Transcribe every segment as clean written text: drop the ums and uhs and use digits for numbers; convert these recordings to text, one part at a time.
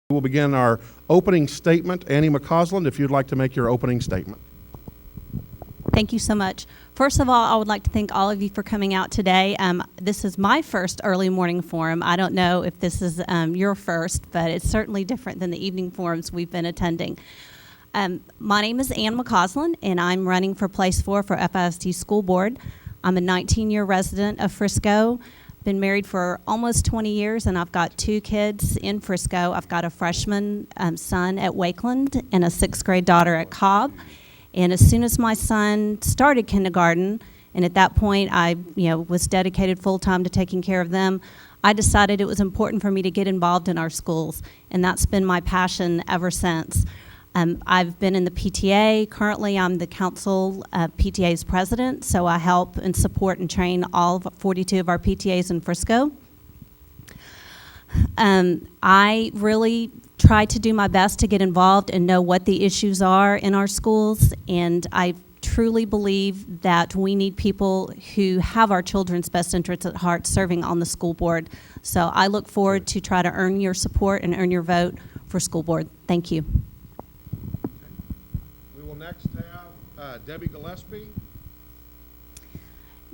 We'll begin our opening statement. Annie McCausland, if you'd like to make your opening statement. Thank you so much. First of all, I would like to thank all of you for coming out today. This is my first early morning forum. I don't know if this is your first, but it's certainly different than the evening forums we've been attending. My name is Ann McCausland, and I'm running for Place 4 for FISD School Board. I'm a 19-year resident of Frisco. Been married for almost 20 years, and I've got 2 kids in Frisco. I've got a freshman son at Wakeland and a 6th grade daughter at Cobb. And as soon as my son started kindergarten, and at that point I was dedicated full-time to taking care of them, I decided it was important for me to get involved in our schools, and that's been my passion ever since. I've been in the PTA. Currently, I'm the council PTA's president, so I help and support and train all 42 of our PTAs in Frisco. I really try to do my best to get involved and know what the issues are in our schools, and I truly believe that we need people who have our children's best interests at heart serving on the school board. So I look forward to try to earn your support and earn your vote for school board. Thank you. Next have Debbie Gillespie.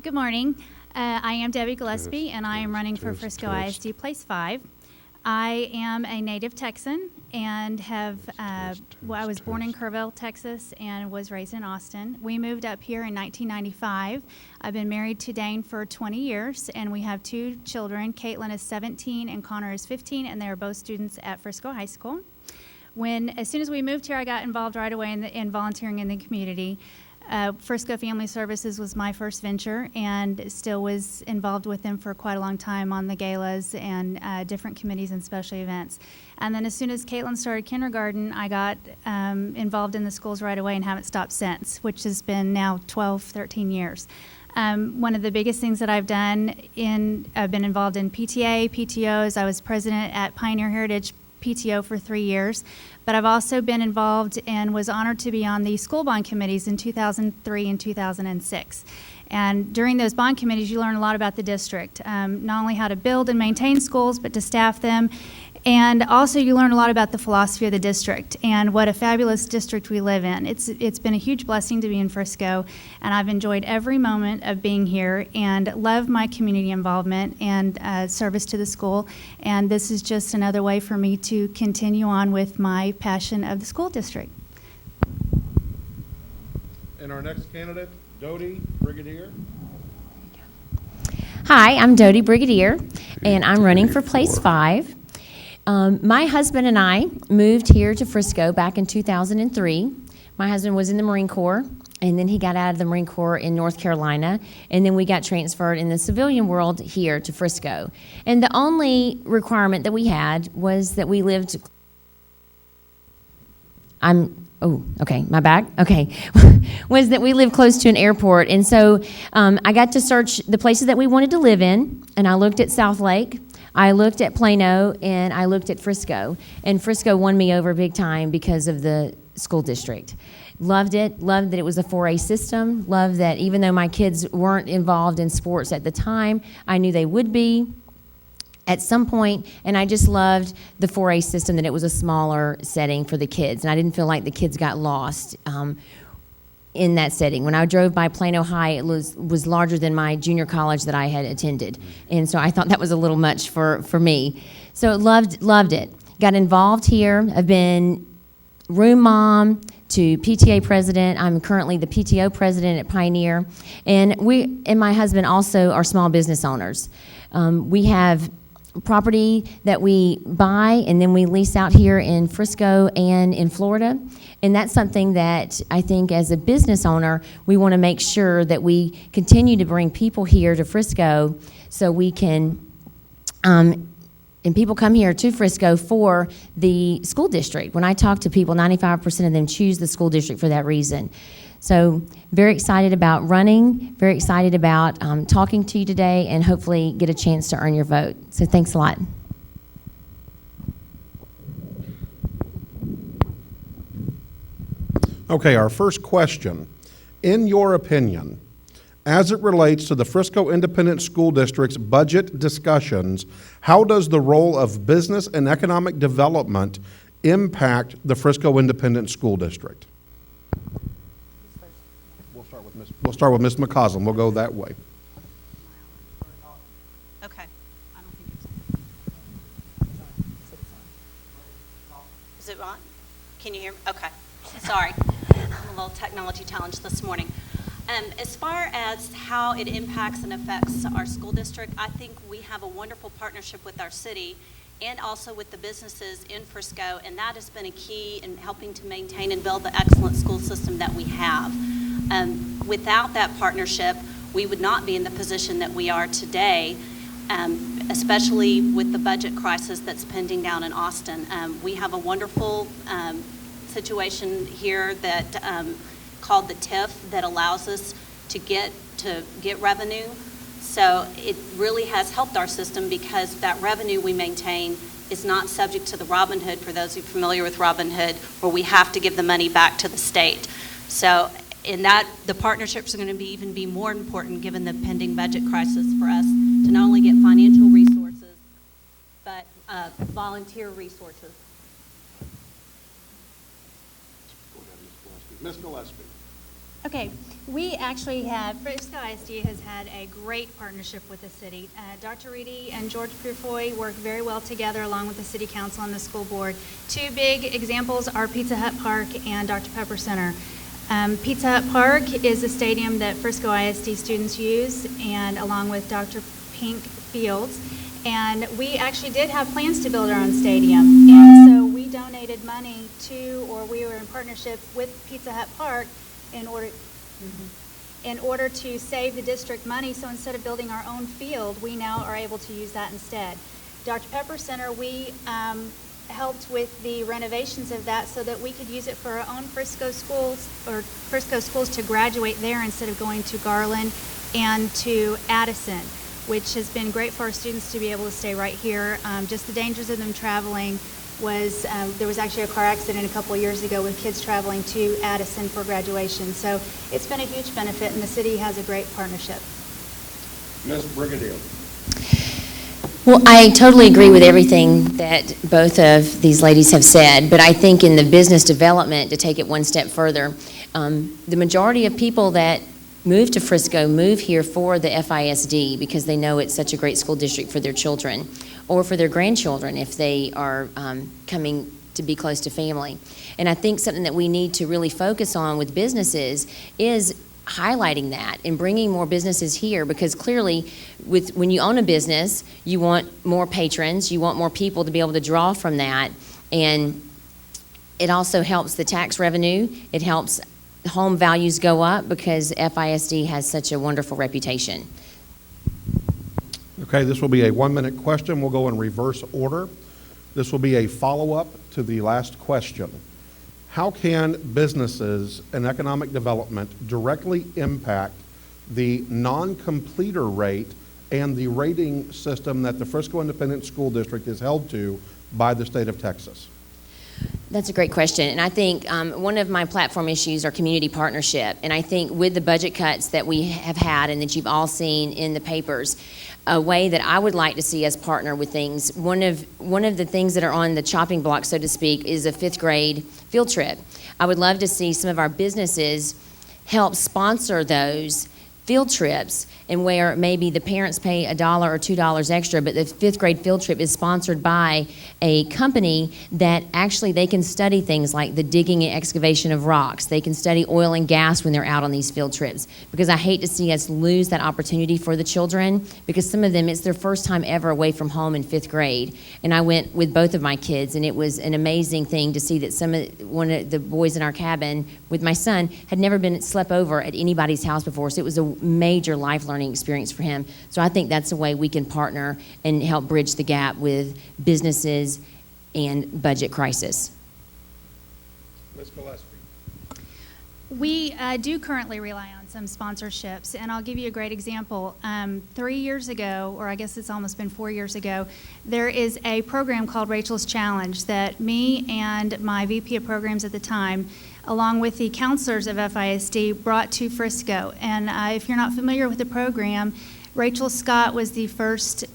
Good morning. I am Debbie Gillespie, and I am running for Frisco ISD Place 5. I am a native Texan and I was born in Kerrville, Texas, and was raised in Austin. We moved up here in 1995. I've been married to Dane for 20 years, and we have 2 children. Caitlin is 17 and Connor is 15, and they are both students at Frisco High School. As soon as we moved here, I got involved right away in volunteering in the community. Frisco Family Services was my first venture, and still was involved with them for quite a long time on the galas and different committees and special events. And then as soon as Caitlin started kindergarten, I got involved in the schools right away and haven't stopped since, which has been now 12, 13 years. One of the biggest things that I've done I've been involved in PTA, PTOs. I was president at Pioneer Heritage PTO for 3 years, but I've also been involved and was honored to be on the school bond committees in 2003 and 2006. And during those bond committees, you learn a lot about the district, not only how to build and maintain schools, but to staff them. And also you learn a lot about the philosophy of the district and what a fabulous district we live in. It's been a huge blessing to be in Frisco, and I've enjoyed every moment of being here and love my community involvement and service to the school. And this is just another way for me to continue on with my passion of the school district. And our next candidate, Dody, Brigadier. Hi, I'm Dody Brigadier, and I'm running for Place 5. My husband and I moved here to Frisco back in 2003. My husband was in the Marine Corps, and then he got out of the Marine Corps in North Carolina, and then we got transferred in the civilian world here to Frisco. And the only requirement that we had was that we lived... was that we live close to an airport. And so I got to search the places that we wanted to live in, and I looked at South Lake, I looked at Plano, and I looked at Frisco. And Frisco won me over big time because of the school district. Loved it, loved that it was a 4A system, loved that even though my kids weren't involved in sports at the time, I knew they would be at some point, and I just loved the 4A system, that it was a smaller setting for the kids, and I didn't feel like the kids got lost in that setting. When I drove by Plano High, it was larger than my junior college that I had attended, and so I thought that was a little much for me. So loved it. Got involved here. I've been room mom to PTA president. I'm currently the PTO president at Pioneer, and we and my husband also are small business owners. We have property that we buy and then we lease out here in Frisco and in Florida. And that's something that I think as a business owner, we want to make sure that we continue to bring people here to Frisco so we can, and people come here to Frisco for the school district. When I talk to people, 95% of them choose the school district for that reason. So very excited about running, very excited about talking to you today, and hopefully get a chance to earn your vote. So thanks a lot. Okay, our first question. In your opinion, As it relates to the Frisco Independent School District's budget discussions, how does the role of business and economic development impact the Frisco Independent School District? We'll start with Ms. McCausland. We'll go that way. Okay. I don't think it's. Is it on? Can you hear me? Okay. Sorry. I'm a little technology challenged this morning. As far as how it impacts and affects our school district, I think we have a wonderful partnership with our city and also with the businesses in Frisco, and that has been a key in helping to maintain and build the excellent school system that we have. Without that partnership, we would not be in the position that we are today, especially with the budget crisis that's pending down in Austin. We have a wonderful situation here that called the TIF that allows us to get revenue. So it really has helped our system because that revenue we maintain is not subject to the Robin Hood, for those who are familiar with Robin Hood, where we have to give the money back to the state. So in that, the partnerships are going to even be more important given the pending budget crisis for us to not only get financial resources, but volunteer resources. Ms. Gillespie. Okay, we actually have, Frisco ISD has had a great partnership with the city. Dr. Reedy and George Pufoy work very well together along with the city council and the school board. Two big examples are Pizza Hut Park and Dr. Pepper Center. Pizza Hut Park is a stadium that Frisco ISD students use, and along with Dr. Pink Fields. And we actually did have plans to build our own stadium. And so we donated money to, or we were in partnership with Pizza Hut Park in order to save the district money. So instead of building our own field, we now are able to use that instead. Dr. Pepper Center, we helped with the renovations of that so that we could use it for our own Frisco schools, or Frisco schools to graduate there instead of going to Garland and to Addison, which has been great for our students to be able to stay right here. Just the dangers of them traveling was, there was actually a car accident a couple of years ago with kids traveling to Addison for graduation. So it's been a huge benefit, and the city has a great partnership. Ms. Brigadier. Well, I totally agree with everything that both of these ladies have said, but I think in the business development, to take it one step further, the majority of people that move to Frisco move here for the FISD because they know it's such a great school district for their children or for their grandchildren if they are coming to be close to family. And I think something that we need to really focus on with businesses is highlighting that and bringing more businesses here, because clearly when you own a business, you want more patrons, you want more people to be able to draw from that, and it also helps the tax revenue. It helps home values go up because FISD has such a wonderful reputation. Okay, this will be a 1-minute question. We'll go in reverse order. This will be a follow-up to the last question. How can businesses and economic development directly impact the non-completer rate and the rating system that the Frisco Independent School District is held to by the state of Texas? That's a great question, and I think one of my platform issues are community partnership, and I think with the budget cuts that we have had and that you've all seen in the papers, a way that I would like to see us partner with things, one of the things that are on the chopping block, so to speak, is a 5th grade field trip. I would love to see some of our businesses help sponsor those field trips, and where maybe the parents pay $1 or $2 extra, but the 5th grade field trip is sponsored by a company that actually they can study things like the digging and excavation of rocks. They can study oil and gas when they're out on these field trips, because I hate to see us lose that opportunity for the children, because some of them, it's their first time ever away from home in 5th grade. And I went with both of my kids, and it was an amazing thing to see that one of the boys in our cabin with my son had never been slept over at anybody's house before, so it was a major life learning experience for him. So I think that's a way we can partner and help bridge the gap with businesses and budget crisis. Ms. Gillespie. We do currently rely on some sponsorships, and I'll give you a great example. 3 years ago, or I guess it's almost been 4 years ago, there is a program called Rachel's Challenge that me and my VP of programs at the time along with the counselors of FISD, brought to Frisco. And if you're not familiar with the program, Rachel Scott was the first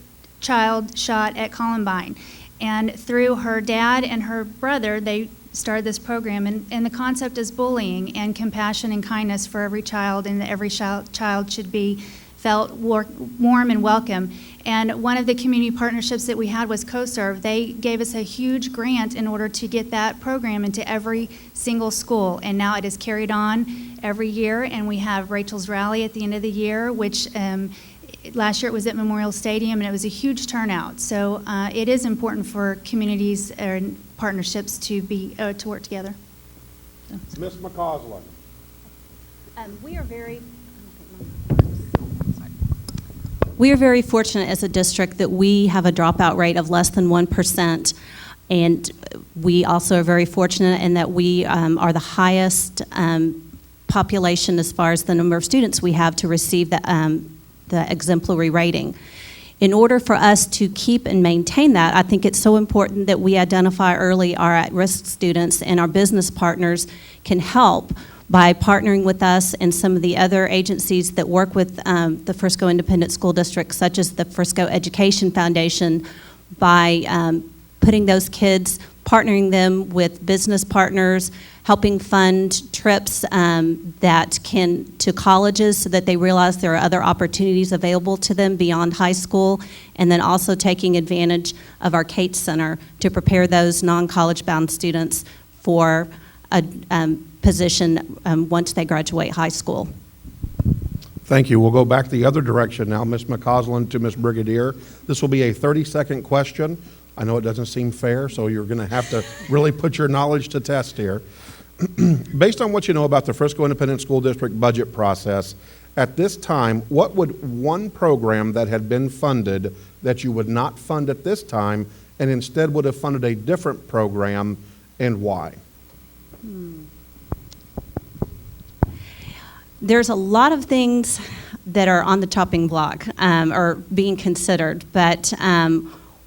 child shot at Columbine. And through her dad and her brother, they started this program. And the concept is bullying and compassion and kindness for every child, and that every child should be felt warm and welcome. And one of the community partnerships that we had was CoServe. They gave us a huge grant in order to get that program into every single school. And now it is carried on every year. And we have Rachel's Rally at the end of the year, which last year it was at Memorial Stadium, and it was a huge turnout. So it is important for communities and partnerships to be to work together. Ms. McCausland. We are very fortunate as a district that we have a dropout rate of less than 1%, and we also are very fortunate in that we are the highest population as far as the number of students we have to receive the exemplary rating. In order for us to keep and maintain that, I think it's so important that we identify early our at-risk students, and our business partners can help by partnering with us and some of the other agencies that work with the Frisco Independent School District, such as the Frisco Education Foundation, by putting those kids, partnering them with business partners, helping fund trips to colleges so that they realize there are other opportunities available to them beyond high school, and then also taking advantage of our Cates Center to prepare those non-college bound students for a position once they graduate high school. Thank you. We'll go back the other direction now, Ms. McCausland to Ms. Brigadier. This will be a 30-second question. I know it doesn't seem fair, so you're going to have to really put your knowledge to test here. Based on what you know about the Frisco Independent School District budget process, at this time, what would one program that had been funded that you would not fund at this time and instead would have funded a different program, and why? There's a lot of things that are on the chopping block or being considered, but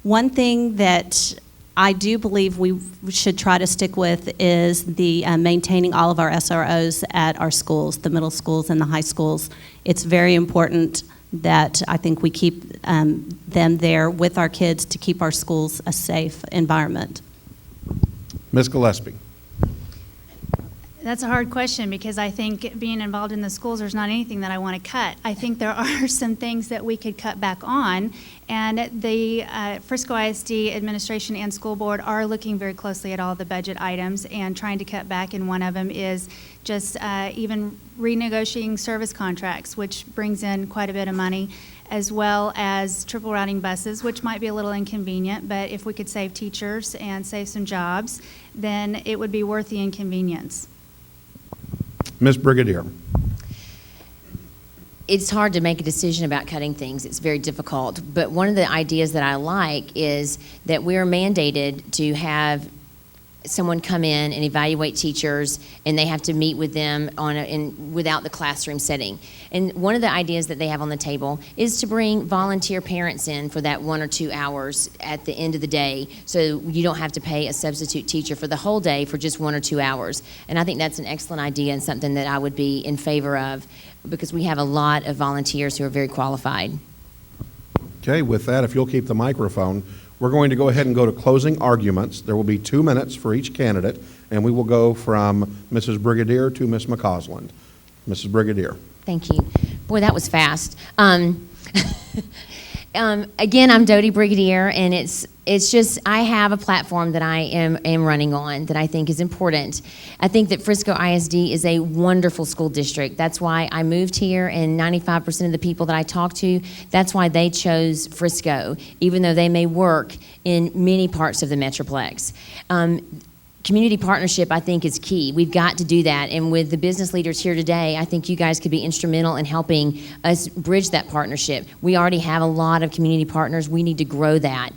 one thing that I do believe we should try to stick with is the maintaining all of our SROs at our schools, the middle schools and the high schools. It's very important that I think we keep them there with our kids to keep our schools a safe environment. Ms. Gillespie. That's a hard question, because I think being involved in the schools, there's not anything that I want to cut. I think there are some things that we could cut back on, and the Frisco ISD administration and school board are looking very closely at all the budget items and trying to cut back, and one of them is just even renegotiating service contracts, which brings in quite a bit of money, as well as triple routing buses, which might be a little inconvenient, but if we could save teachers and save some jobs, then it would be worth the inconvenience. Ms. Brigadier. It's hard to make a decision about cutting things. It's very difficult. But one of the ideas that I like is that we're mandated to have someone come in and evaluate teachers, and they have to meet with them without the classroom setting. And one of the ideas that they have on the table is to bring volunteer parents in for that 1 or 2 hours at the end of the day, so you don't have to pay a substitute teacher for the whole day for just 1 or 2 hours. And I think that's an excellent idea and something that I would be in favor of, because we have a lot of volunteers who are very qualified. Okay, with that, if you'll keep the microphone, we're going to go ahead and go to closing arguments. There will be 2 minutes for each candidate, and we will go from Mrs. Brigadier to Ms. McCausland. Mrs. Brigadier. Thank you. Boy, that was fast. Again, I'm Dody Brigadier, and it's just I have a platform that I am running on that I think is important. I think that Frisco ISD is a wonderful school district. That's why I moved here, and 95% of the people that I talk to, that's why they chose Frisco, even though they may work in many parts of the Metroplex. Community partnership, I think, is key. We've got to do that. And with the business leaders here today, I think you guys could be instrumental in helping us bridge that partnership. We already have a lot of community partners. We need to grow that.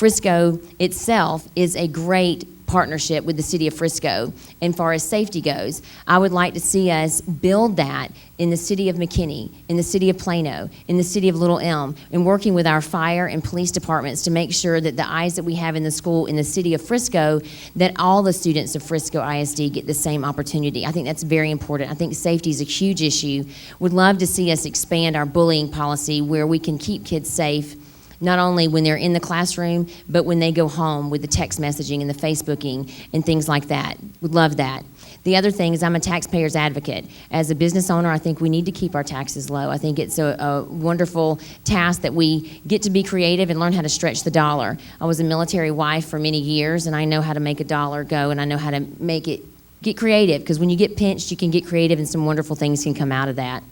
Frisco itself is a great partnership with the city of Frisco. And far as safety goes, I would like to see us build that in the city of McKinney, in the city of Plano, in the city of Little Elm, and working with our fire and police departments to make sure that the eyes that we have in the school in the city of Frisco, that all the students of Frisco ISD get the same opportunity. I think that's very important. I think safety is a huge issue. Would love to see us expand our bullying policy where we can keep kids safe, not only when they're in the classroom, but when they go home with the text messaging and the Facebooking and things like that. Would love that. The other thing is I'm a taxpayer's advocate. As a business owner, I think we need to keep our taxes low. I think it's a wonderful task that we get to be creative and learn how to stretch the dollar. I was a military wife for many years, and I know how to make a dollar go, and I know how to make it get creative, because when you get pinched, you can get creative, and some wonderful things can come out of that.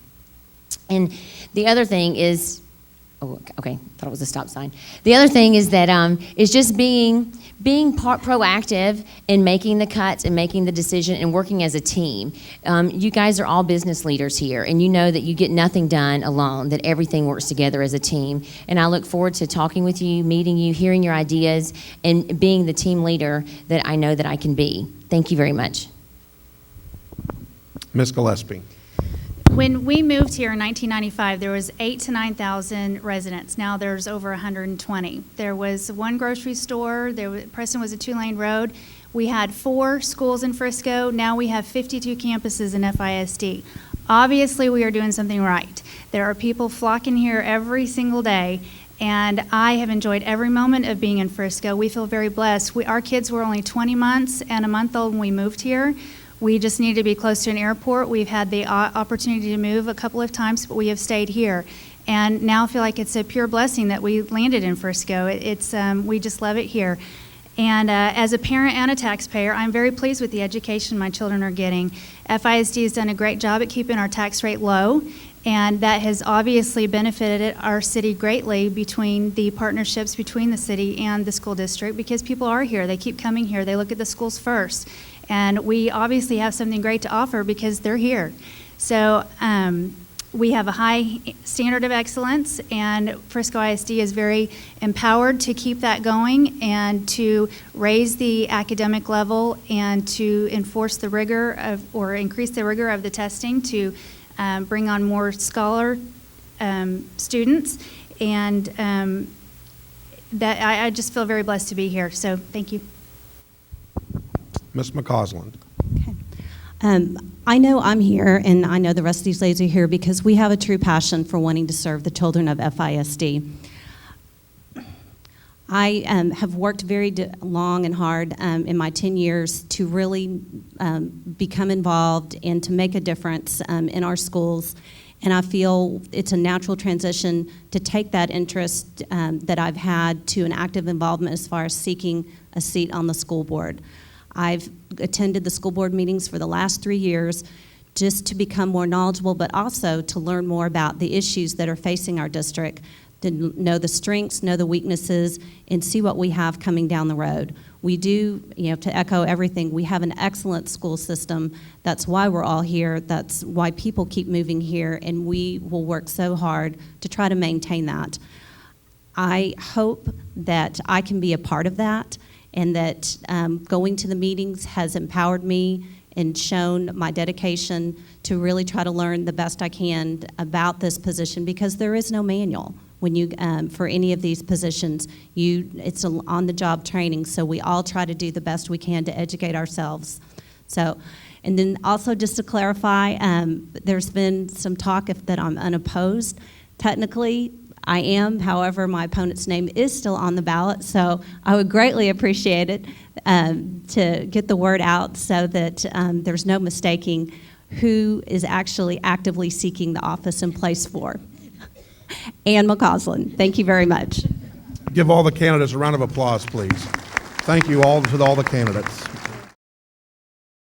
And the other thing is, oh, okay, thought it was a stop sign. The other thing is that is just being proactive in making the cuts and making the decision and working as a team. You guys are all business leaders here, and you know that you get nothing done alone, that everything works together as a team. And I look forward to talking with you, meeting you, hearing your ideas, and being the team leader that I know that I can be. Thank you very much. Ms. Gillespie. When we moved here in 1995, there was 8,000 to 9,000 residents. Now there's over 120. There was one grocery store. Preston was a 2-lane road. We had 4 schools in Frisco. Now we have 52 campuses in FISD. Obviously, we are doing something right. There are people flocking here every single day, and I have enjoyed every moment of being in Frisco. We feel very blessed. Our kids were only 20 months and a month old when we moved here. We just need to be close to an airport. We've had the opportunity to move a couple of times, but we have stayed here. And now I feel like it's a pure blessing that we landed in Frisco. We just love it here. And as a parent and a taxpayer, I'm very pleased with the education my children are getting. FISD has done a great job at keeping our tax rate low, and that has obviously benefited our city greatly between the partnerships between the city and the school district, because people are here. They keep coming here. They look at the schools first. And we obviously have something great to offer because they're here. So we have a high standard of excellence, and Frisco ISD is very empowered to keep that going and to raise the academic level and to enforce the rigor of, or increase the rigor of the testing to bring on more scholar students. And that I just feel very blessed to be here. So thank you. Ms. McCausland. Okay. I know I'm here, and I know the rest of these ladies are here because we have a true passion for wanting to serve the children of FISD. I have worked very long and hard in my 10 years to really become involved and to make a difference in our schools. And I feel it's a natural transition to take that interest that I've had to an active involvement as far as seeking a seat on the school board. I've attended the school board meetings for the last 3 years just to become more knowledgeable, but also to learn more about the issues that are facing our district, to know the strengths, know the weaknesses, and see what we have coming down the road. We do, to echo everything, we have an excellent school system. That's why we're all here. That's why people keep moving here, and we will work so hard to try to maintain that. I hope that I can be a part of that, and that going to the meetings has empowered me and shown my dedication to really try to learn the best I can about this position, because there is no manual when you for any of these positions. It's on-the-job training, so we all try to do the best we can to educate ourselves. So, and then also just to clarify, there's been some talk that I'm unopposed. Technically, I am, however, my opponent's name is still on the ballot, so I would greatly appreciate it to get the word out so that there's no mistaking who is actually actively seeking the office in place for. Ann McCausland, thank you very much. Give all the candidates a round of applause, please. Thank you all to all the candidates.